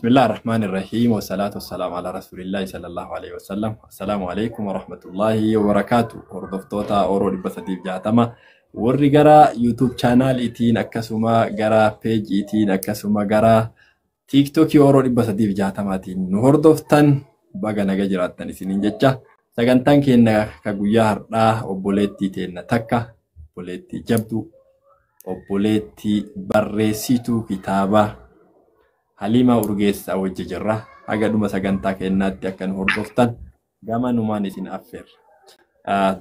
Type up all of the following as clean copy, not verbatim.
بسم الله الرحمن الرحيم والصلاة والسلام على رسول الله صلى الله عليه وسلم. السلام عليكم ورحمة الله وبركاته. وردفتوتا أورو لبساتيف جاتما warri gara YouTube channel itiin akkasuma gara page itiin akkasuma gara TikTok Oromoo 360tiin nu hordoftan baga naga jiraattan isiniin jecha sagantaan keenya ka guyyaa har'aa obboleettii teenna takka obboleettii jabdu obboleettii barreessituu kitaaba Halima Urgeessaa wajji jirra. Haga dhuma sagantaa keenyaatti akka nu hordoftan gamanumaan isin affeerra.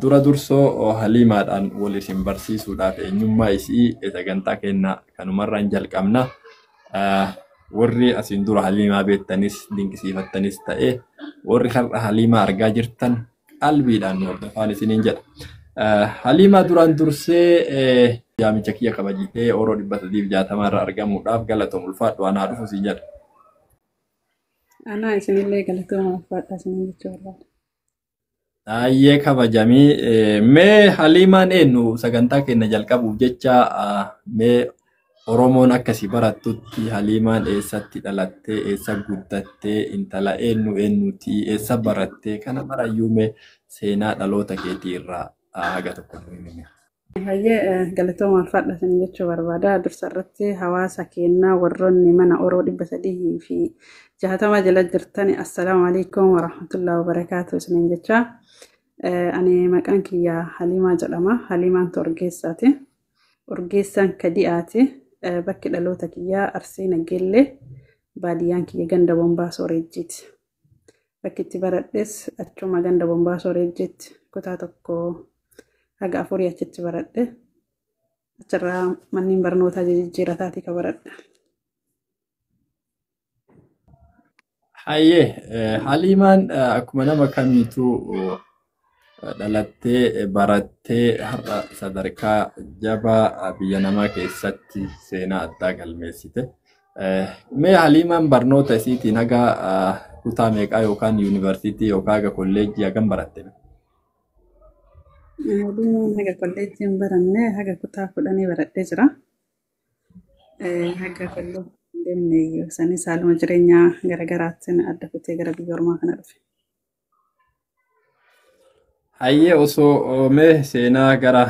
Dura dursoo Halimaadhaan wal isin barsiisuudhaaf eenyummaa isii sagantaa keenya kanumarraan jalqabna. Warri asin dura Halimaa beektanis dinqisiifattanis ta'e warri har'a Halimaa argaa jirtan qalbiidhaan nu hordofaan isiniin jedha. Halimaa duraan dursee yaamicha kiyya kabajitee Oromoo 360 irra argamuudhaaf galatoom ulfaadhu anaa dhufu si jedha. Anaa isinillee galatoom ulfaadha isiniin jechuudha. Ayyee kabajamii mee Halimaan eenyu sagantaa keenya jalqabuuf jecha mee Oromoon akkasi barattutti Halimaan eessatti dhalattee eessa guddattee intala eenyuti eessa barattee kana barayyuu mee seenaa dhaloota keetii irraa haga tokko nuyi. Hayyee galatooma ulfaadha isiniin jechuu barbaada. Dursa irratti hawaasa keenyaa warroonni mana Oromoo 360 jala jirtan assalaamu alaikum warahmatullahi wabarakaatuh isiniin jecha. Ani maqaan kiyya Halimaa jedhama. Halimaan Urgeessaati. Urgeessaan Kadi'aati. Bakki dhaloota kiyyaa Arsii Nageellee baadiyyaan kiyya ganda Bombaa Sooreejjiiti. Bakki itti baradhes achuma ganda Bombaa Sooreejjiiti. Kutaa tokko haga 4 achitti baradhe. Achirraa manneen barnootaa jijjiirataati ka baradhe. Hayyee Halimaan akkuma nama kamiituu dhalattee barattee har'a sadarkaa jabaa biyya namaa keessatti seenaa addaa galmeessite. Mee Halimaan barnoota isiitiin haga kutaa meeqaa yookaan yuunivarsiitii yookaan haga kolleejjii hagam baratte? Halimaan haga kolleejjiin baranne haga kutaa 10 baradhee jira. Haga kolleejjii deemnee sanis haaluma jireenyaa garaagaraatiin adda kutee gara biyya ormaa kana dhufe. Hayyee osoo mee seenaa gara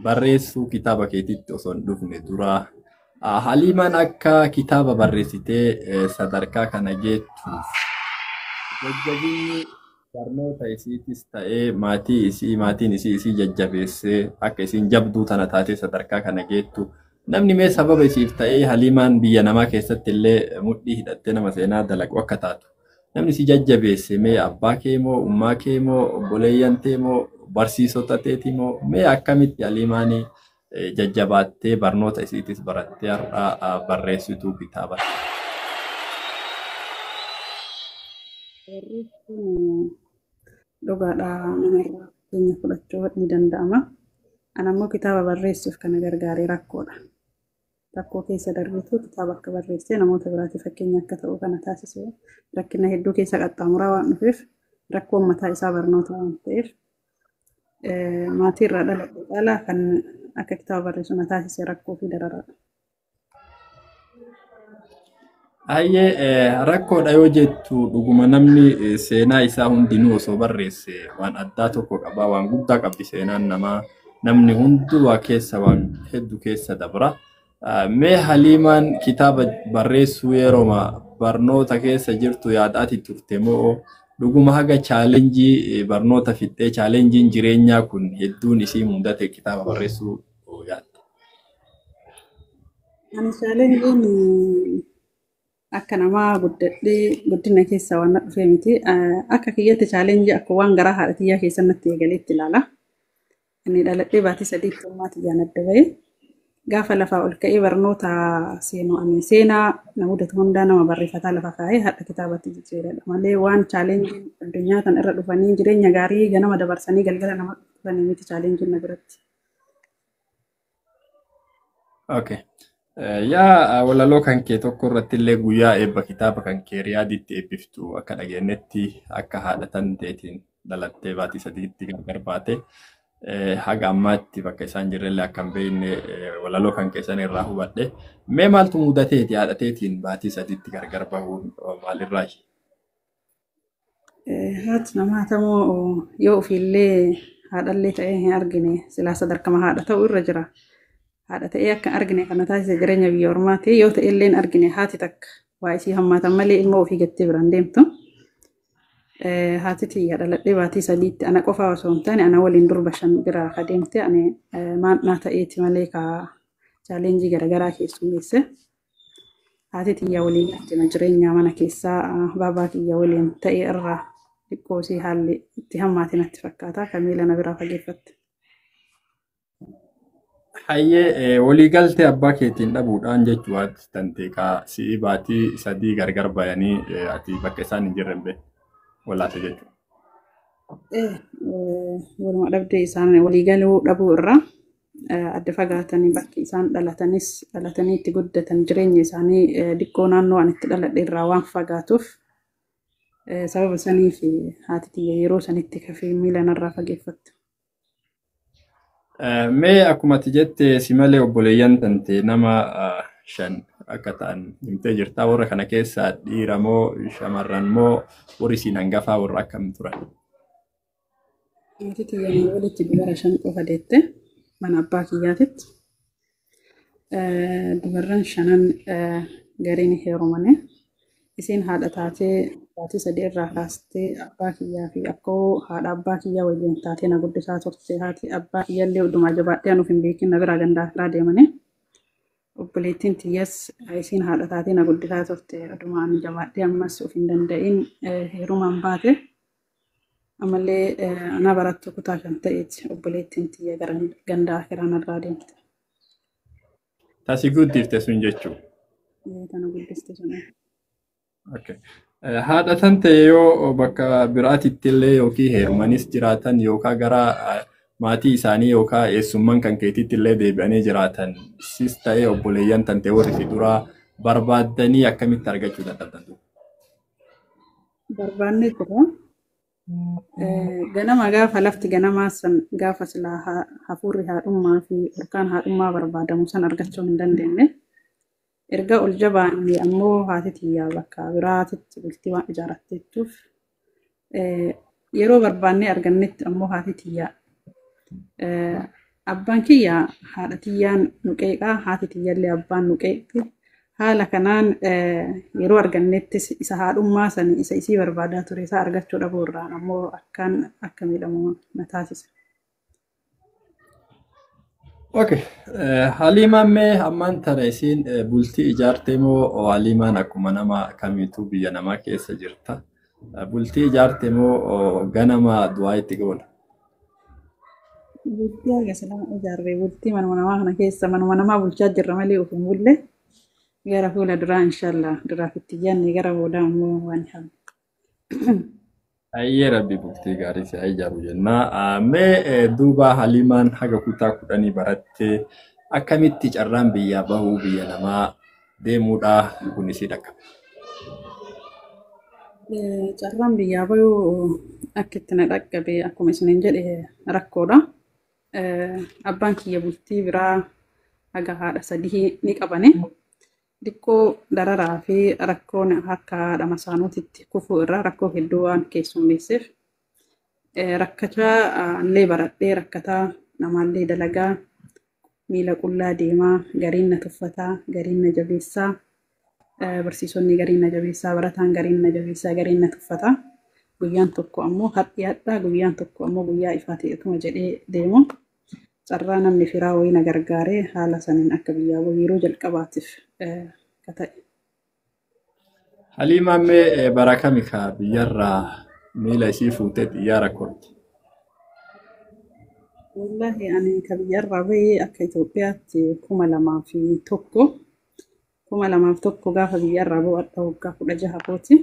barreessuu kitaaba keetitti osoo hin dhufne dura Halimaan akka kitaaba barreessitee sadarkaa kana geettuuf jajjabinni barnoota isiitis ta'ee maatiin isii jajjabeessee akka isiin jabduu tana taatee sadarkaa kana geettu namni mee sababa isiif ta'ee Halimaan biyya namaa keessatti illee mudhii hidhattee nama seenaa dalaqu akka taatu namni si jajjabeesse mee abbaa kee moo ummaa kee moo obboleeyyan kee moo barsiisota keetii moo mee akkamitti Halimaanii jajjabaattee barnoota isiitis barattee har'a barreessituu kitaaba? Dhugaadhaa namarraa keenya fudhachuu ni danda'ama. Ani ammoo kitaaba barreessuuf kana gargaaree rakkoodha. Rakkoo keessa darbitu kitaaba akka barreessee namoota biraatiif fakkeenya akka ta'u kana taasisee rakkina hedduu keessa qaxxaamuraa waan dhufeef rakkoon mataa isaa barnoota waan ta'eef maatii irraa dhaladhe caalaa kan akka kitaaba barreessu na taasisee rakkoo fi dararaadha. Hayyee rakkoodha yoo jettu dhuguma namni seenaa isaa hundinuu osoo barreesse waan addaa tokko qaba waan guddaa qabdi seenaan namaa namni hunduu keessa waan hedduu keessa dabra. Mee Halimaan kitaaba barreessuu yeroo barnoota keessa jirtu yaadaati turte moo dhuguma haga chaalenjii barnoota fixee chaalenjiin jireenyaa kun hedduun isii mudate kitaaba barreessuu yaadda? Ani chaalenjiin akka namaa guddina keessa waan dhufee miti. Akka kiyyatti chaalenjii akka waan garaa haadha kiyyaa keessa natti eegaleetti ilaala. Inni dhaladhee baatii 8 ummaatti jaanadda bahee. Gaafa lafaa ol ka'ee barnoota seenaa na mudatu hundaa nama barreeffataa lafa kaa'ee haadha kitaabatti jijjiiredha. Malee waan chaalenjiin addunyaa kana irra dhufanii jireenya gaarii ganama dabarsanii galgala nama dhufanii miti chaalenjiin na biratti. Okay. Yaa walaloo kan kee tokko irratti illee guyyaa eebba kitaaba kan kee riyaaditti eebbiftu akka dhageenyetti akka haadha tan teetiin dhalattee baatii 3tti gargar baate haga ammaatti bakka isaan jirrellee akka hin beekne walaloo kan keessan irraa hubadhe. Mee maaltu mudateeti haadha teetiin baatii sadiitti gargar bahuun maalirraa? Haati namaa tamoo yoo ofiillee haadhallee ta'ee hin argine silaa sadarkama haadha ta'u irra jira. Haadha ta'ee akka hin argine kana taasisa jireenya biyya ormaati yoo ta'e illee hin argine haati takka waa isii hammaatan malee ilma ofii gattee biraan deemtu. Haati tiyya dhaladhee baatii sadiitti ana qofaa osoo hin taane ana waliin durba shan biraa adeemte ani maannaa ta'eeti malee ka chaalenjii garaagaraa keessummeesse. Haati tiyya waliin galchina jireenyaa mana keessaa baabaa kiyya waliin ta'e irraa xiqqoosii haalli itti hammaatiin natti fakkaata kan miila na biraa fageeffatte. Hayyee waliigaltee abbaa keetiin dhabuudhaan jechuun tanteeqaa si'i baatii sadii gargar bayanii ati bakka isaan hin jirren bee walaate jechuudha. Walumaa dhabdee isaan waliigaluu dhabuu irraa adda fagaatanii bakki isaan dhalatanii itti guddatan jireenya isaanii diqqoo naannoo ani itti dhaladhe irraa waan fagaatuuf sababa saniif haati tiyya yeroo sanitti kafee miila narraa fageeffatte. Mee akkuma ati jette si malee obboleeyyan tante nama 5 akka ta'an himtee jirta. Warra kana keessaa dhiira moo shamarran moo warri siin hangafaa warra akkam turan? Haati tiyya walitti dubara 5 qofa deette mana abbaa kiyyaatitti. Dubarran 5 gariin heerumane. Isiin haadha taatee baatii 3 irraa kaastee abbaa kiyyaa fi akkoo haadha abbaa kiyyaa waliin taatee na guddisaa turte. Haati abbaa kiyyaallee hundumaa jabaadhee anuuf hin beekin na biraa gandaa firaa deemane. Obboleettiin tiyyas isiin haadha taatee na guddisaa turte. Hundumaan jabaadhee ammas of hin danda'in heerumaan baate. Ammallee ana barattu kutaa kan ta'eeti obboleettiin tiyya gara gandaa firaa narraa deemte. Taasii guddifte sun jechuudha. Tana guddiste sun. Okay. Haadha tante yoo bakka biraatitti illee yookiin heerumanis jiraatan yookaan gara maatii isaanii yookaan eessummaan kan keetiitti illee deebi'anii jiraatan sis ta'ee obboleeyyan tante warri si duraa barbaaddanii akkamitti argachuu dadhabdan? Barbaanne tura. Ganama gaafa lafti ganamaa san gaafa silaa hafuurri haadhummaa fi urkaan haadhummaa barbaadamu san argachuu hin dandeenye. Erga ol jabaanne ammoo haati tiyyaa bakka biraatitti bultii waan ijaarratteettuuf yeroo barbaannee argannetti ammoo haati tiyyaa abbaan kiyyaa haadha tiyyaan nuqeeqaa haati tiyyaallee abbaan nuqeeqti haala kanaan yeroo argannettis isa haadhummaa sani isa isii barbaadaa ture isaa argachuu dhabuu irraan ammoo akkaan akka miidhamu na taasise. Okay. Haliimaan mee ammaan tana isiin bultii ijaartee moo haliimaan akkuma nama kamiituu biyya namaa keessa jirta? Bultii ijaartee moo ganama du'aa itti goola? Bultii agarsiisa ijaarree bultii manuma namaa kana keessa manuma namaa bulchaa jirra malee of hin bulle gara fuula duraa inshallah duraaf itti yaadne gara booda ammoo waan hafu. Hayyee rabbi bultii gaarii si ijaaru jenna. Mee duuba haliimaan haga kutaa 10 barattee akkamitti carraan biyyaa bahuu biyya namaa deemuudha kun isii dhaqqabe? Carraan biyyaa bahuu akka itti na dhaqqabe akkuma isiniin jedhe rakkoodha. Abbaan kiyya bultii biraa haga haadha 3 ni qabane. Diqqoo dararaa fi rakkoon akka haadha masaanuutitti kufuu irraa rakkoo hedduu waan keessummeesseef rakkachaa illee baradhee rakkataa namaallee dalagaa miila qullaa deemaa gariin na tuffataa gariin na jabeessaa barsiisonni gariin na jabeessaa barataan gariin na jabeessaa gariin na tuffataa guyyaan tokko ammoo hadhiyaadhaa guyyaan tokko ammoo guyyaa ifaa ta'etuma jedhee deemu carraa namni firaa wayii na gargaaree haala saniin akka biyyaa bahuu yeroo jalqabaatiif ta'e. Haliimaan mee bara kami ka biyyarraa miila isii fuutee xiyyaara korte? Wallahi ani ka biyyarraa bahee akka Itoophiyaatti 2001 2001 gaafa biyyarraa bahu adda waggaa 16 kooti.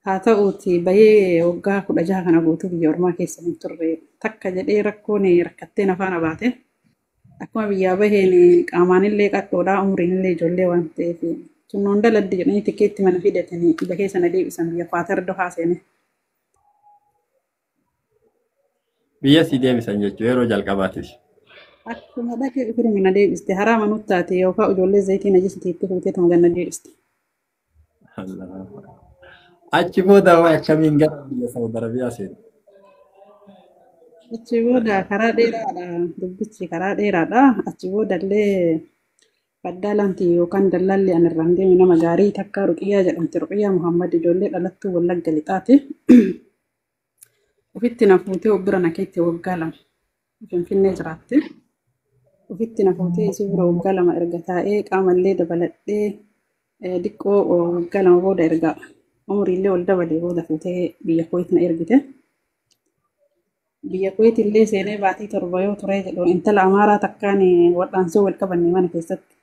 Haa ta'uuti bahee waggaa 16 kana guutuu biyya ormaa keessa hin turre takka jedhee rakkoon rakkattee nafaana baate. Akkuma biyyaa baheen qaamaanillee qadhoodhaa umriinillee ijoollee waan ta'eef sunnoon daladdi jedhanii tikeetti mana fidatanii bahee sana deebisan biyya Kwaatar dohaa seene. biyya si deebisan jechuun yeroo jalqabaatiif. Akkuma dhaqee dhufee mina deebiste haraama nutti taate yookaan ijoollee zayitii najisitti itti fuutee tuma ganna deebiste. Achi booda waa akkamiin gara biyya Saawud Arabiyaa seenu? Achi booda karaa dheeraadha dubbichi karaa dheeraadha achi booda illee baddaalanti yookaan dallaalli an irraan deeme nama gaarii takka Ruqiyyaa jedhamti Ruqiyyaa Muhammad ijoollee dhalattuu Wallagga lixaati. Ofitti na fuutee bira na keetti waggaa lama Finfinnee jiraatti. Ofitti na fuutee isii bira waggaa lama erga taa'ee qaamallee dabaladhee diqqoo waggaa lama booda erga umriillee ol dabalee booda fuutee biyya Kuwait na ergite. Biyya Kuwait illee seenee baatii torba yoo ture jedhu intala Amaaraa takkaan wal'aansoo wal qabanne mana keessatti.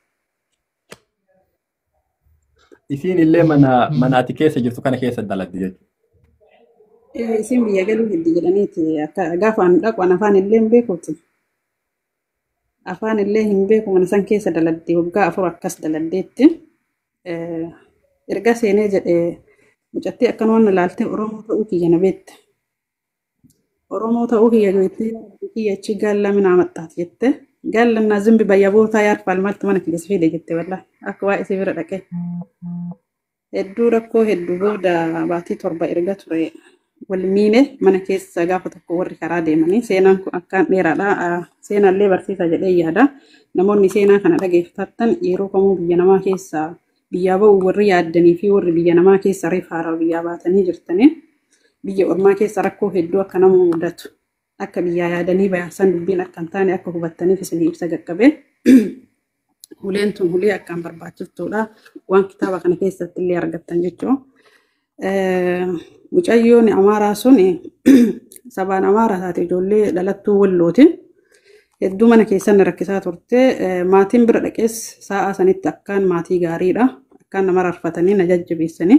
Isiin illee mana ati keessa jirtu kana keessa dalagdi jechuudha. Isin biyya galuu heddi jedhaniiti akka gaafa an dhaqu an afaan illee hin beekuuti. Afaan illee hin beeku mana san keessa daladde waggaa 4 akkas daladdeetti. Erga seenee jedhee mucattii akkan waan ilaalte Oromoo ta'uu kiyya na beette. Oromoo ta'uu kiyya jettee kiyya achi gaalla minaa maxxaati jette. Gaallannaa zimbi bayya bootaa yaarfaal maaltu mana keessa fiide jette wallaahi akka waa isii bira dhaqee. Hedduu rakkoo hedduu booda baatii torba erga ture. Walmiine mana keessa gaafa tokko warri karaa deemanii seenaan kun akkaan dheeraadha. Seenaallee barsiisa jedhee yaada. Namoonni seenaa kana dhageeffattan yeroo kamuu biyya namaa keessaa biyyaa ba'u warri yaaddanii fi warri biyya namaa keessa rifaara biyyaa baatanii jirtanii biyya ormaa keessa rakkoo hedduu akka nama mudatu akka biyyaa yaadanii baay'asan dubbiin akka hin taane akka hubattaniif isinii ibsa qaqqabee. Uleen tun ulee akkaan barbaachiftuudha. Waan kitaaba kana keessatti illee argattan jechuudha. Mucayyoon Amaaraa sun sabaan Amaaraa taate ijoollee dhalattuu Wallooti. Hedduu mana keessatti rakkisaa turte. Maatiin bira dhaqees sa'a sanitti akkaan maatii gaariidha. Akkaan nama rarfatanii na jajjabeessanii.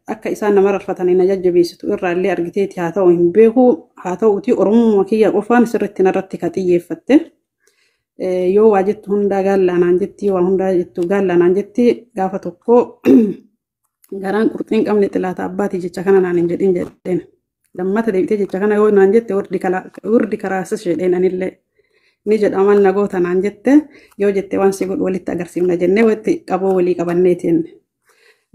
Akka isaan nama rarfatanii na jajjabeessitu irraallee argiteeti haa ta'u hin beeku. Haa ta'uuti Oromuma kiyya qofaan sirriitti narratti ka xiyyeeffatte. Yoo waa jettu hundaa gaallaanaan jetti waa hundaa jettu gaallaanaan jetti gaafa tokko garaan qurxiin qabne xilaata abbaatii jecha kana naan hin jedhin jedheen. Lammata deebitee jecha kana yoo naan jette wardi karaasas jedheen anillee ni jedha amal nagoota naan jette yoo jette waan si godhu walitti agarsiifna jennee walitti qaboo walii qabanneetiin.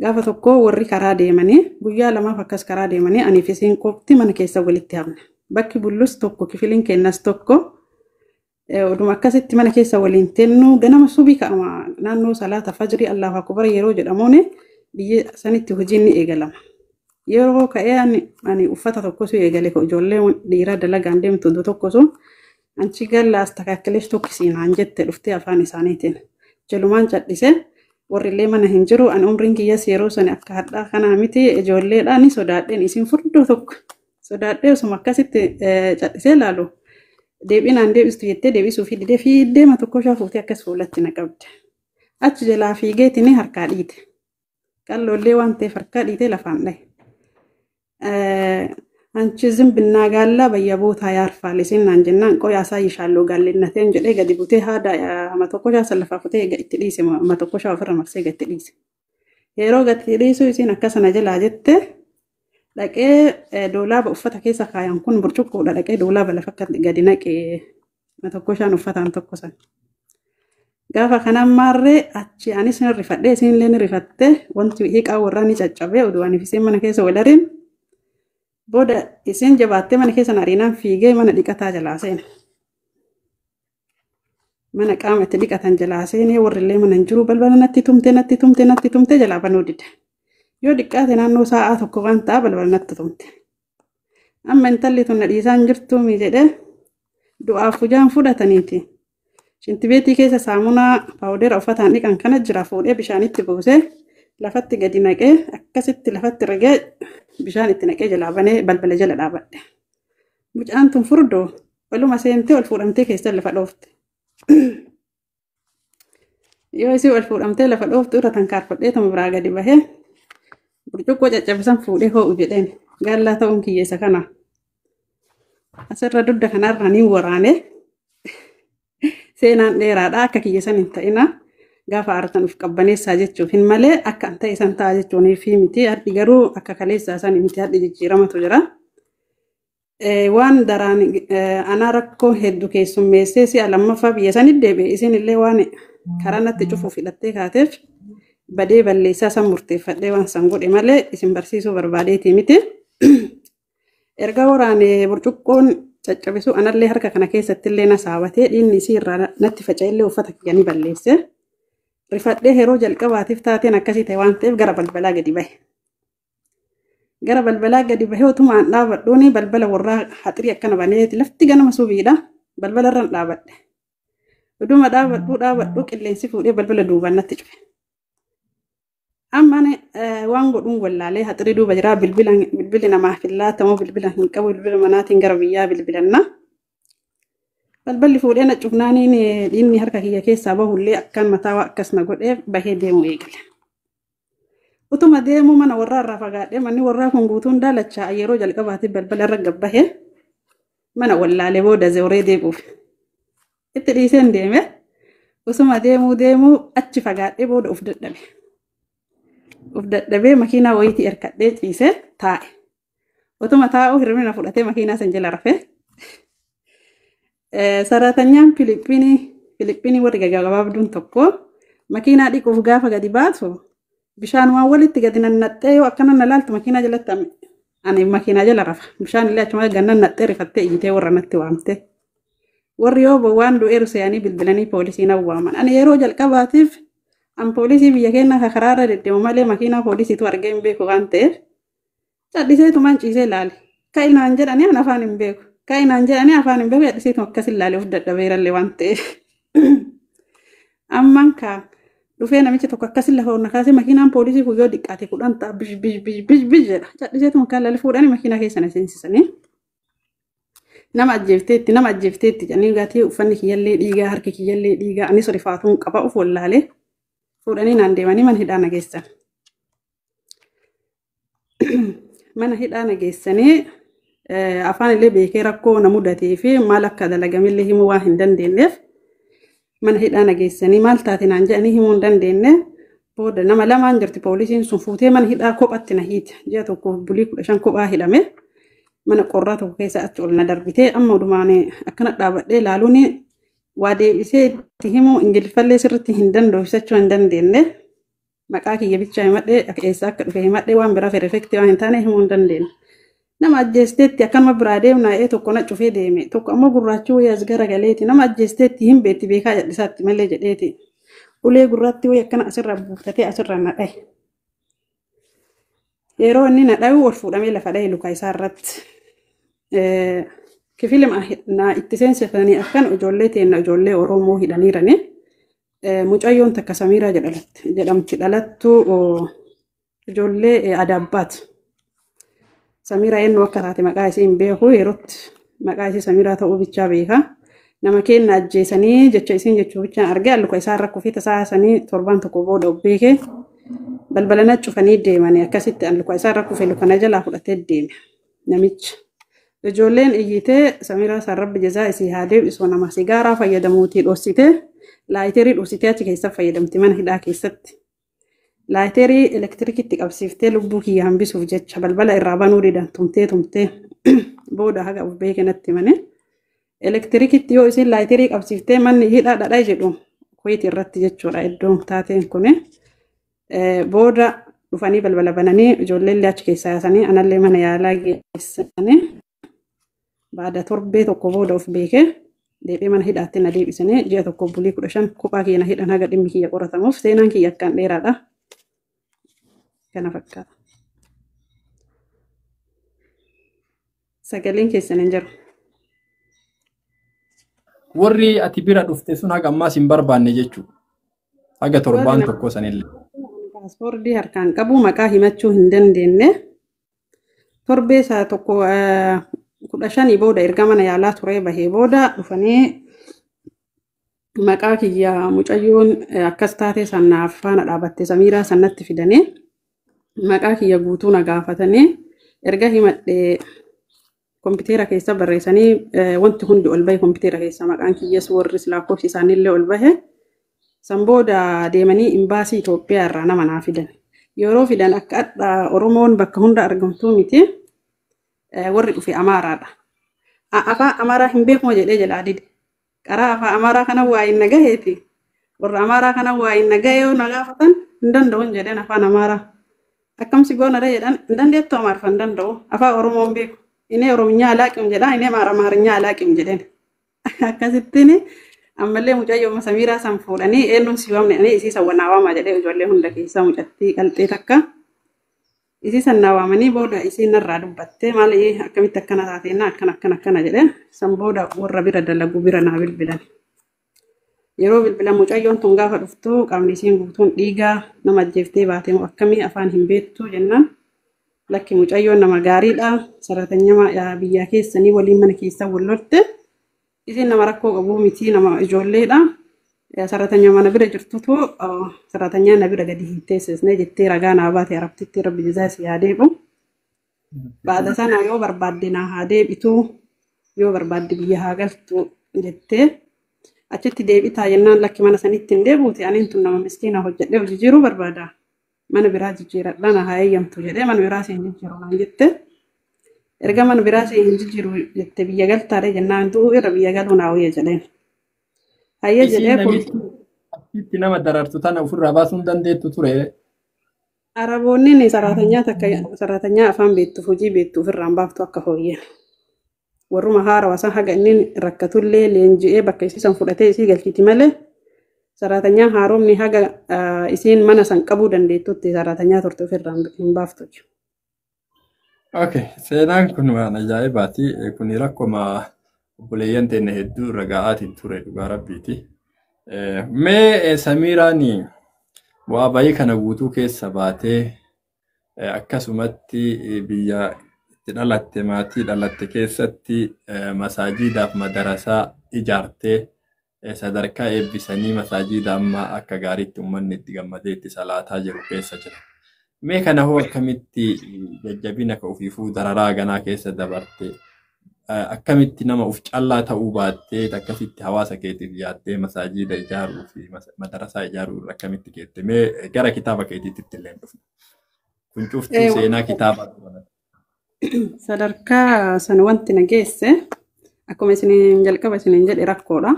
Gaafa tokko warri karaa deemanii guyyaa lamaaf akkas karaa deemanii aniif isiin qofti mana keessa walitti hafne. Bakki bullus tokko kifiliin kennas tokko. Oduma akkasitti mana keessa waliin tennu ganama subii ka'ama naannoo salaata fajrii Allahu akbar yeroo jedhamuun biyya sanitti hojiin ni eegalama. Yeroo ka'ee ani uffata tokko su eegale ijoollee dhiiraa dalagaan deemtu iddoo tokko sun anchi gallaas takaakkalees tokkisiinaan jette dhuftee afaan isaaniitiin. Jalumaan cadhise warri illee mana hin jiru ani umriin kiyyas yeroo sani akka hadhaa kanaa miti ijoolleedhaan sodaadheen isin furdoo tokko sodaadhee osuma akkasitti cadhisee laalu. Deebinaan deebistu jettee deebisuu fi didee fiiddeema tokko shaafuutee akkas fuulatti na qabde. Achi jalaa fiigeetiin harkaa dhiite. Qalloollee waan ta'eef harkaa dhiitee lafaan dhahe. Anchi zimbinnaa gaallaa bayya bootaa yaarfaal isin naan jennaan qoyaasaa yishaalloo gaallinnateen jedhee gadi butee haada ma tokko shaa lafaa futee itti dhiise ma tokko shaa ofirra marsee gatti dhiise. Yeroo gatti dhiisuu isin akkasana jalaa jette dhaqee doolaaba uffata keessa kaayan kun burcuqqoodha dhaqee doolaaba lafa akka gadi naqee ma tokko shaan uffataan tokko san. Gaafa kanan maarree achi anis ni rifadhee isin illee ni rifatte wanti hiiqaa warraa ni caccabee oduu aniif isin mana keessa walariin booda isin jabaattee mana keessa nariinaan fiigee mana dhiqataa jalaa seene. Mana qaama itti dhiqatan jalaa seenee warri illee mana hin jiru balbala natti tumte jalaa banuu dide. Yoo dhiqqaate naannoo sa'aa tokko waan ta'a balbala natti tumte. Amma intalli tun dhiisaan jirtu mi jedhee du'aaf fujaan fudhataniiti. Shintibeetii keessa saamunaa paawudeera uffataan dhiqan kana jira fuudhee bishaanitti buusee lafatti gadi naqee akkasitti lafatti ragee bishaan itti naqee jalaa banee balbala jala dhaabadhe. Mucaan tun furdoo waluma seentee ol fuudhamtee keessa lafa dhoofte. Yoo isii ol fuudhamtee lafa dhooftu irra tankaarfadhee tuma biraa gadi bahee burcuqqoo caccabisan fuudhee hoo'u jedheen gaallaa ta'uun kiyyeessa kana. Asirra dudda kanarra ni waraane seenaan dheeraadha akka kiyyeessan hin ta'ina gaafa aartan uf qabbaneessaa jechuuf hin malee akka an ta'e san ta'a jechuun fi miti hadhi garuu akka kaleessaa san miti hadhi jijjiiramatu jira. waan daraan ana rakkoo hedduu keessummeessee si'a lammaffaa biyya sanitti deebi'e isin illee waan karaa natti cufuuf hidhattee kaateef badee balleessaa san murteeffadhee waan san godhe malee isin barsiisuu barbaadeeti miti. Erga waraanee burcuqqoon caccabisu anallee harka kana keessatti illee na saabatee dhiinni isii irraa natti faca'e illee uffata kiyya ni balleesse. Rifadhee yeroo jalqabaatiif taateen akkasii ta'e waan ta'eef gara balbalaa gadi bahe. Gara balbalaa gadi bahee otumaan dhaabadhuuni balbala warraa haxirii akkana baneeti lafti ganama subiidha balbala irraan dhaabadhe. Uduma dhaabadhu qilleensi fuudhee balbala duubaan natti cufe. Amma waan godhuun wallaalee haxirii duuba jiraa bilbili namaaf laatamoo bilbila hin qabu bilbila manaatiin gara biyyaa bilbilanna. Balballi fuudhee na cufnaaniin dhiinni harka kiyya keessaa bahullee akkaan mataa waa akkas na godhee bahee deemuu eegale. Utuma deemuu mana warraa irraa fagaadhee manni warraa kun guutuun daalachaa yeroo jalqabaatiif balbala irra gabbahee mana wallaalee booda zeoree deebi'uuf. Itti dhiiseen deeme usuma deemuu achi fagaadhee booda uf dadhabe. Uf dadhabee makiinaa wayitii erkadhee ciisee taa'e. Utuma taa'uu hirmina fudhatee makiinaa san jala rafee. Saratanyaan Filippinii warri gabaabduun tokko makiinaa dhiquuf gaafa gadi baatu bishaan waan walitti gadi nannaxxee yoo akkana na laaltu makiinaa jalatti ani makiinaa jala rafa. Bishaan illee achuma gannan naxxee rifattee iyyitee warra natti waamte. Warri yoo waan du'eeru seeyanii bilbilanii poolisiin awwaaman. Ani yeroo jalqabaatiif an poolisii biyya keenya karaarra deddeemu malee makiinaa poolisiitu argee hin beeku waan ta'eef cadhiseetumaan ciisee ilaale. Ka'inaan jedhanii an afaan hin beeku. Ka'inaan jedhanii afaan hin beeku cadhiseetu akkas ilaalee of dadhabeerallee waan ta'eef. Amman dhufee namichi tokko akkasin lafa onna kaasee makiinaan poolisii kun yoo diqqaate 10 ta'a bish jedha. Cadhiseetuma kan lalle fuudhanii makiinaa keessa na seensisanii. Nama ajjeefteetti jedhanii gaatii uffanni kiyyallee dhiigaa harki kiyyallee dhiigaa anis rifaatuun qaba uf wallaalee fuudhanii naan deemanii mana hidhaa na geessan. Mana hidhaa na geessanii afaan illee beekee rakkoo na mudatee fi maal akka dalagamillee himuu waan hin dandeenyeef mana hidhaa na geessanii maal taate naan jedhanii himuu hin dandeenye booda nama lamaan jirti poolisiin sun fuutee mana hidhaa kophatti na hiite ji'a tokkoof bulii 15 kophaa hidhame mana qorraa tokko keessa achi ol na darbitee amma odumaan akkana dhaabadhee ilaaluun waa deebisee itti himuu ingiliffallee sirriitti hin danda'u hin dandeenye maqaa kiyya bichaa himadhee eessaa akka dhufe himadhee waan biraa perfektii waan hin taane himuu hin dandeenye. Nama ajjeesteetti akkanuma biraa deemnaa tokko na cufee deeme tokko ammoo gurraachuu wayii as garagaleeti nama ajjeesteetti hin beetti beekaa jedhisaatti malee jedheeti ulee gurraatti wayii akkana asirra buuftatee asirra na dhahe. Yeroo inni na dhahu ol fuudhamee lafa dhahe luka isaa irratti. Kifilima na itti seensifanii akkan ijoollee teenna ijoollee Oromoo hidhaniirani. Mucayyoon takka Samiiraa jedhamti dhalattu ijoollee Adabbaati. Samiiraa eenyu akka taate maqaa isii hin beeku yerootti maqaa isii Samiiraa ta'uu bichaa beeka. Nama kenna ajjeesanii jecha isiin jechuu bichaan argee luka isaa irra kufee tasaasanii torban tokko booda obbeeke balbala na cufanii deemanii akkasitti luka isaa irra kufee luka na jalaa fudhatee deeme namichi. Ijoolleen iyyitee Samiiraa sarrabbi jazaa isii haa deebisu nama sigaaraa fayyadamuutii dhoositee laayiterii dhoositee achi keessa fayyadamti mana hidhaa keessatti. Laayiterii elektirikitti qabsiiftee lubbuu kiyya hambisuuf jecha balbala irraa banuu didan tumtee booda haga of beeke natti himanii. Elektirikitti yoo isin laayiterii qabsiiftee manni hidhaa dhadhaa jedhu Kuweet irratti jechuudha iddoon taateen kun. Booda dhufanii balbala bananii ijoolleen achi keessa yaasanii anallee mana yaalaa geessanii. Baada torbee tokko booda of beeke deebi'ee mana hidhaatti na deebisanii ji'a tokko bulii 15 kophaa kiyya na hidhan haga dhimmi kiyya qoratamuuf seenaan kiyya akkaan dheeraadha. Kana fakkaata. Sagaleen keessan hin jiru. Warri ati bira dhufte sun haga ammaas hin barbaanne jechuudha. Haga torbaan tokko sanillee. Paaspoortii harkaan qabu maqaa himachuu hin dandeenye. Torbee isaa tokko 15 booda erga mana yaalaa turee bahee booda dhufanii maqaa kiyya mucayyoon akkas taate sannaaf faana dhaabatte Samiiraa sannatti fidanii maqaa kiyya guutuu na gaafatanii erga himadhee kompiitera keessa barreessanii wanti hundi ol bahe kompiitera keessa maqaan kiyyas warris lakkoofsi isaaniillee ol bahe san booda deemanii imbaasii Itoophiyaa irraa nama naa fidan. Yeroo fidan akka Oromoon bakka hunda argamtuu miti warri dhufe Amaaraadha. afaan amaaraa hin beekuma jedhee jalaa dide. Qaraa afaan amaaraa kana waa hin nagaheeti. Warra amaaraa kana waa hin nagahee yoo na gaafatan hin danda'u jedheen afaan amaaraa. Akkamsi goonara jedhan hin dandeettu amaarfa hin danda'u. Afaan oromoo hin beeku. Inni oromiyaa alaaqim jedha inni amaarinyaa alaaqim jedheen. Akkasittiin ammallee mucayyoo Samiiraa san fuudhanii eenyuun si waamne isii san wanaawamaa jedhee ijoollee hunda keessaa mucattii qalxee takka. Isii san naawamanii booda isii narraa dubbattee maali akkamitti akkana taateenna akkana jedhee san booda warra bira dalagu bira naa bilbilan. Yeroo bilbilan mucayyoon tun gaafa dhuftu qaamni isiin guutuun dhiigaa nama ajjeeftee baatee akkamii afaan hin beektu jennaan. Lakki mucayyoon nama gaariidha. Saratanyaa biyyaa keessanii waliin mana keessa wallotte. Isin nama rakkoo qabu miti nama ijoolleedha. Saratanya mana bira jirtutu saratanya na bira gadi teessisnee jettee ragaa naa baate arabtitti rabbi jazaa si yaadeebu. Baada sana yoo barbaadde naa haa deebitu yoo barbaadde biyya haa galtu jettee achitti deebitaa jennaan lakki mana sanitti hin deebuuti aniin tun nama miskiina hojjedhee hojii jiruu barbaada. Mana biraa jijjiiradha na haa eeyyamtu jedhee mana biraa siin jijjiiru naan jette. Erga mana biraa siin jijjiiru jette biyya galtaadhe jennaan du'u irra biyya galuu naa wayya jedheen. Hayyee jedhee kun nama darartu tana ofirraa baasuun dandeettu ture. Araboonni saratanyaa afaan beektuuf hojii beektu ofirraan baaftu akka hooyyee. Warruma haarawaa san haga inni rakkatullee leenji'ee bakka isii san fudhatee isii galchiti malee saratanyaa haaromni haga isiin mana san qabuu dandeettutti saratanyaa turte ofirraan hin baaftu. Okay, seenaan kun waan ajaa'ibaati. Kun rakkoma obboleeyyan teenne hedduu irra ga'aatiin ture dhugaa rabbiiti. Mee Samiiraan bu'aa bayii kana guutuu keessa baatee akkasumatti biyya itti dhalatte maatii dhalatte keessatti masaajidaaf madarasaa ijaartee sadarkaa eebbisanii masaajidaa amma akka gaariitti uummanni itti gammadee itti salaataa jiru keessa jira. Mee kana hoo akkamitti jajjabina ka ofiifuu dararaa ganaa keessa dabarte akkamitti nama uf callaa ta'uu baattee akkasitti hawaasa keetiif yaaddee masaajida ijaaruu fi madarasaa ijaaruu akkamitti geette mee gara kitaaba keetiitti illee dhufna. Kun cuftuu seenaa kitaaba sadarkaa san wanti nageesse akkuma isiniin jalqaba isiniin jedhe rakkoodha.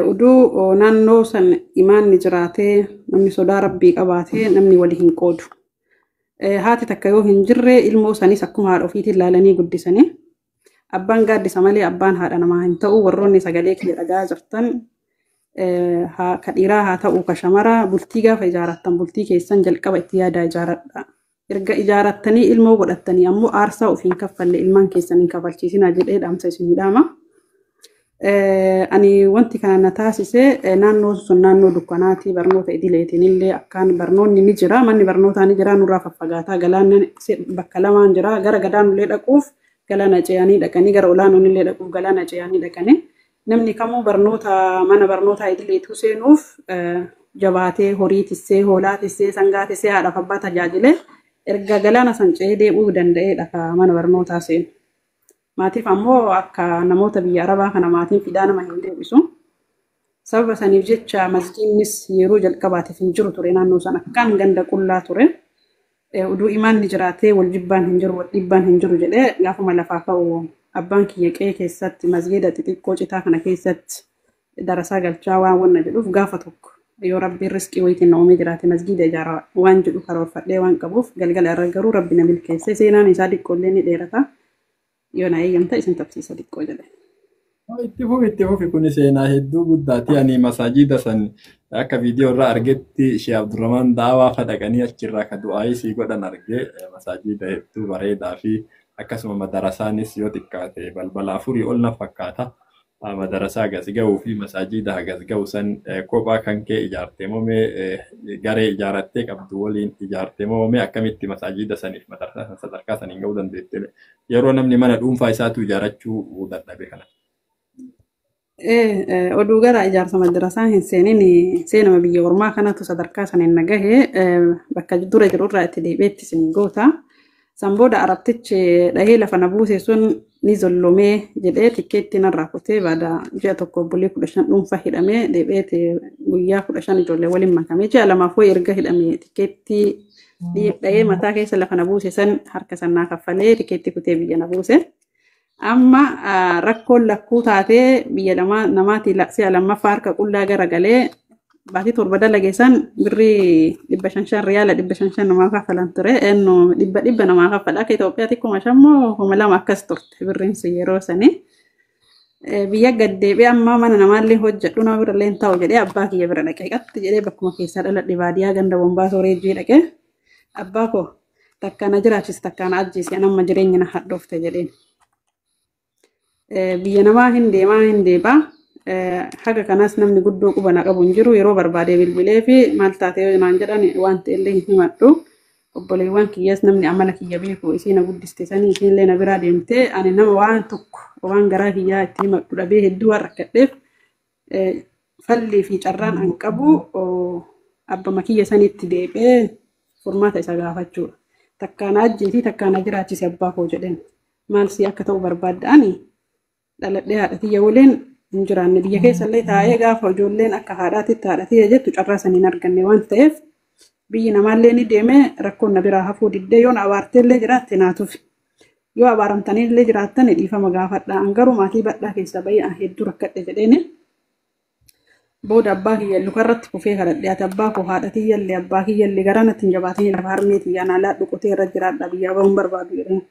Uduu naannoo san imaanni jiraatee namni sodaa rabbii qabaatee namni wali hin qoodu. Haati takka yoo hin jirre ilmoo sanis akkuma haadha ofiitiin ilaalanii guddisanii. Abbaan gaaddisa malee abbaan haadha namaa hin ta'u warroonni sagalee kiyya dhagaa jirtan ka dhiiraa haa ta'u ka shamaraa bultii gaafa ijaarattan bultii keessan jalqaba itti yaadaa ijaaradha. Erga ijaarattanii ilmoo godhattanii ammoo aarsaa ofiin kaffalle ilmaan keessan hin kaffalchiisinaa jedhee dhaamsa isin dhaama. Ani wanti kana na taasise naannoon sun naannoo dukkanaati barnoota idileetiin illee akkaan barnoonni ni jira manni barnootaa ni jira nurraa faffagaataa galaanni bakka lamaan jira gara gadaanullee dhaquuf galaana ce'anii dhaqanii gara olaanoon illee dhaquuf galaana ce'anii dhaqanii namni kamuu barnoota mana barnootaa idileetu seenuuf jabaatee horii tissee hoolaa tissee sangaa tissee haadhaaf abbaa tajaajilee erga galaana san ce'ee deebi'uu danda'eedha mana barnootaa seenu. Maatiif ammoo akka namoota biyya Arabaa kana maatiin fidaa nama hin deebisu. Sababa saniif jecha masjiidnis yeroo jalqabaatiif hin jiru ture naannoo san akkaan ganda qullaa ture. Uduu imaanni jiraatee wal jibbaan hin jiru wal dhibbaan hin jiru jedhee gaafuma lafaa ka'u abbaan kiyya qe'ee keessatti masjiida xixiqqoo citaa kana keessatti darasaa galchaa waan wanna jedhuuf gaafa tokko yoo rabbiin riskii wayitiin na uumee jiraate masjiida ijaaraa waan jedhu karoorfadhee waan qabuuf galgala irra garuu rabbi na milkeesse seenaan isaa xiqqoollee ni dheerata. Yoo na eeyyamta isin tabsiisa xiqqoo jedhe. Itti fufi kun seenaa hedduu guddaati. Ani masaajida san akka viidiyoo irraa argetti Sheekh Abdurrahman Daawaa fadhaqanii achirraa ka du'aayii sii godhan argee masaajida hedduu bareedaa fi akkasuma madarasaanis yoo xiqqaate balbala afurii ol na fakkaata. Madarasaa gas ga'uu fi masaajida gas ga'u san kophaa kan kee ijaartee moomee garee ijaarattee qabdu waliin ijaartee moomee akkamitti masaajida saniif madarasaa sadarkaa saniin ga'uu dandeette yeroo namni mana dhuunfaa isaatu ijaarachuu dadhabe kana. Oduu gara ijaarsa madarasaa hin seenin seenama biyya ormaa kanatu sadarkaa saniin nagahee bakka dura jirurraa itti deebi'eetti isin goota. San booda arabtichi dhahee lafa na buuse sun ni zollomee jedhee tikkeetti narraa kutee baada ji'a tokko bulii 15 dhuunfa hidhamee deebi'eeti guyyaa 15 ijoollee waliin makamee ji'a lamaaf wayi erga hidhamee tikkeetti dhahee mataa keessa lafa na buuse san harka sannaa kaffalee tikkeetti kutee biyya na buuse. amma rakkoon lakkuu taatee biyya namaati si'a lammaffaa harka qullaa garagalee baatii torba dalageessan birrii 500 riyaala 500 namaa kaffalan ture enno 100 namaa kaffala akka Itoophiyaatti 5,000 akkas turte birriin yeroo sanii biyya gaddeebi'ee amma mana namaallee hojjedhu nama birallee hin ta'u jedhee abbaa kiyya bira dhaqee qatti jedhee bakkuma keessaa dhaladhe baadiyyaa ganda bombaa sooreejjii dhaqee abbaa koo takka na jiraachis takka na ajjeesi amma jireenya na hadhoofte jedheen biyya namaa hin deemaa haga kanas namni guddoo quba na qabu hin jiru yeroo barbaadee bilbilee fi maal taatee naan jedhan waan ta'ellee hin himadhu obboleewwan kiyyas namni amala kiyya beeku isiina guddiste sanii isiinillee na biraa deemtee ani nama waan tokko waan garaa kiyyaa itti himadhu dhabee hedduu waan rakkadheef fallii fi carraan an qabu abbama kiyya saniitti deebi'ee furmaata isa gaafachuudha. Takkaan ajjeetii takkaan jiraachise abbaa koo jedheen maal si akka ta'u barbaaddaani dhaladhee haadha tiyya waliin hin jiraanne biyya keessallee taa'ee gaafa ijoolleen akka haadhaatitti haadha tiyya jettu carraa saniin arganne waan ta'eef biyyi namaallee ni deemee rakkoon na biraa hafuu diddee yoon abaarteellee jiraatte naatuuf yoo abaaramtaniillee jiraattan dhiifama gaafadha an garuu maatii badhaa keessa bay'aa hedduu rakkadhe jedheeni booda abbaa kiyya lukarratti kufee kadhadhe ati abbaa koo haadha tiyyallee abbaa kiyyallee garanatti hin jabaatanii lafa harmee tiyyaa naalaa dhuqutee irra jiraadha biyyaa bahuun barbaadu jedheen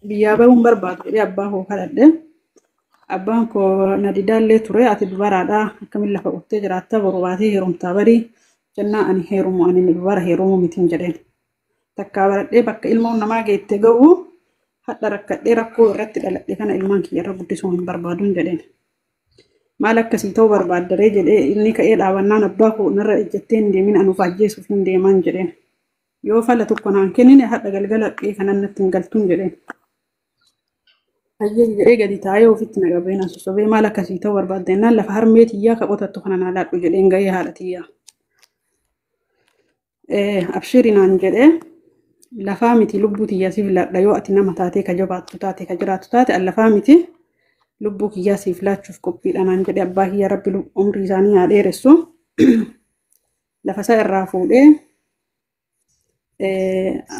biyyaa bahuun barbaadu jedhee abbaa koo kadhadhe abbaan koo na didaallee ture ati dubaraadha akkamiin lafa qottee jiraatta boru baatee heerumtaa barii jennaa ani heerumu ani dubara heerumu mitiin jedheen takkaa baradhee bakka ilmoon namaa geette ga'u hadha rakkadhee rakkoo irratti dhaladhe kana ilmaan kiyya irra guddisuu hin barbaaduun jedheen maal akkasii ta'uu barbaaddaree jedhee inni ka'ee dhaabannaan abbaa koo narra ejjettee hin deemin anuuf ajjeesuuf hin deeman jedheen yoo fala tokko naan kennine hadha galgala dhaqee kanan natti hin galtuun jedheen hayyee jedhee gadi taa'ee ofitti na qabee na sosobee maal akkasii ta'uu barbaaddennaan lafa harmee tiyyaa ka qotattu kana naa laadhu jedheen gahee haadha tiyyaa abshirii naan jedhee lafaa miti lubbuu tiyyaa siif laadha yoo ati nama taatee ka jabaattu taate ka jiraattu taate an lafaa miti lubbuu kiyyaa siif laachuuf qophiidha naan jedhe abbaa kiyyaa rabbi umrii isaanii haa dheeressu lafa isaa irraa fuudhee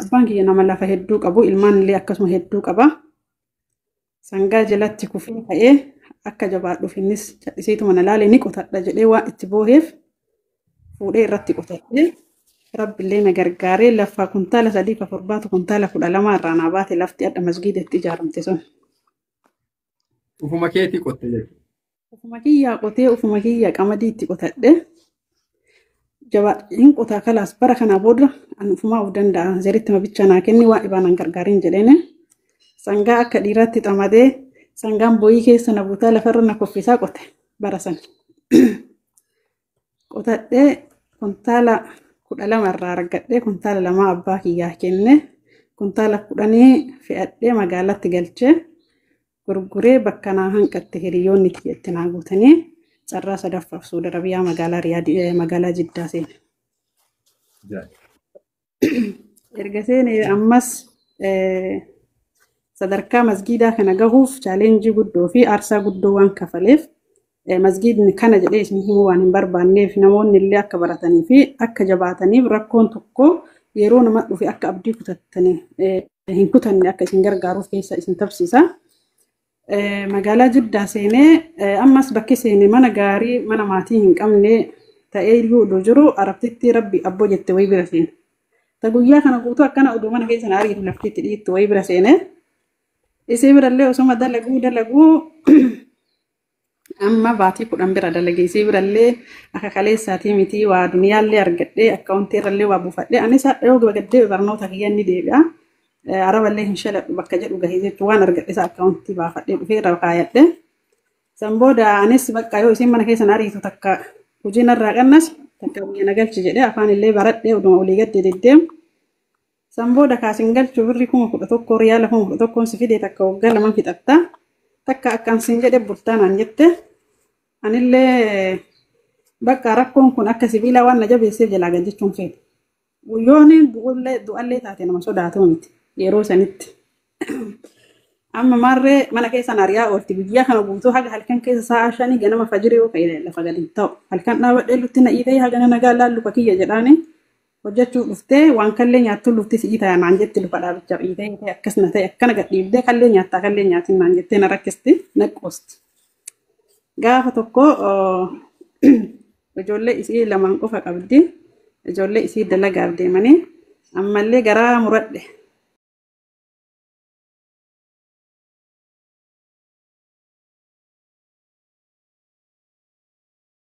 abbaan kiyya nama lafa hedduu qabu ilmaan illee akkasuma hedduu qaba sangaa jalatti kufee ka'ee akka jabaadhuuf innis cadhiseetuma na laale ni qotadha jedhee waan itti booheef fuudhee irratti qotadhe rabbillee na gargaaree lafa kuntaala 3 kuntaala 12 irraa naa baate lafti adda masgiidatti ijaaramte sun. Ufuma keetii qotte jechuudha. Ufuma kiyyaa qotee ufuma kiyyaa qamadii itti qotadhe jabaadhiin qotaa kalaas bara kanaa booda an ufumaa of danda'a zeritti mabicha naa kenni waan dhibaan an gargaariin jedheene sangaa akka dhiiraatti xamadee sangaan boyii keessa na buutaa lafarra na koffisaa qote bara san qotadhee kuntaala 12 irraa argadhee kuntaala 2 abbaa kiyyaa kenne kuntaala 10 fe'adhee magaalatti galchee gurguree bakka naa hanqatte hiriyoonni itti naa guutanii carraa sadaffaaf Saudi Arabiyaa magaalaa Riyaad magaalaa Jiddaa seene. Erga seene ammas sadarkaa masgiidaa kana gahuuf chaalenjii guddoo fi aarsaa guddoo waan kafaleef masgiidni kana jedhee isin himuu waan hin barbaanneef namoonni illee akka baratanii fi akka jabaataniif rakkoon tokko yeroo nama dhufe akka abdii kutattanii hin kutanne akka isin gargaaruuf keessa isin tabsiisa. Magaalaa Jiddaa seenee ammas bakki seenee mana gaarii mana maatii hin qabne ta'ee iyyuu odoo jiru arabtitti rabbi abboo jette wayi bira seene. Ta guyyaa kana guutuu akkana odoo mana keessa na ariitu laftitti dhiitti wayi bira seene. Isii birallee osuma dalaguu amma baatii 10 bira dalagee isii birallee akka kaleessaatii miti waa duniyaallee argadhee akkaawuntii irrallee waa buufadhee anis yoo gaddee barnoota kiyya ni deebi'a. Araballee hin shaladhu bakka jedhu gahee jechuun waan argadhe akkaawuntii baafadhee dhufee irra kaayadhe. San booda anis bakka yoo isin mana keessa na ariitu takka hojiin irraa qannas takka biyya na galchi jedhee afaan illee baradhee oduma olii gadde deddeemu. San booda kaasin galchuu birri 11,000 riyaala 11,000 si fidee takka waggaa 2 fixatta takka akkaan sin jedhe bultaanaan jette anillee bakka rakkoon kun akka sibiilaa waan na jabeesseef jalaa gad jechuun feete. Guyyoonni du'allee taate nama sodaatu miti yeroo sanitti. Amma marree mana keessa nariyaa oolti guyyaa kana guutuu haga halkan keessa sa'a 5 ganama fajirii yoo ka'e lafa gadi ta'u halkan dhaabadhee lutti na dhiitee haga nagaa laallu kiyya jedhaani hojjechuu dhuftee waan kallee nyaattu lufti si'ii ta'a naan jetti lufa dhaabicha dhiitee akkasuma ta'e akkana gadhiibdee kallee nyaattaa kallee nyaatin naan jettee na rakkisti naqqoosti. Gaafa tokko ijoollee isii 2 qofa qabdi. Ijoollee isii dalagaaf deemanii ammallee garaa muradhe.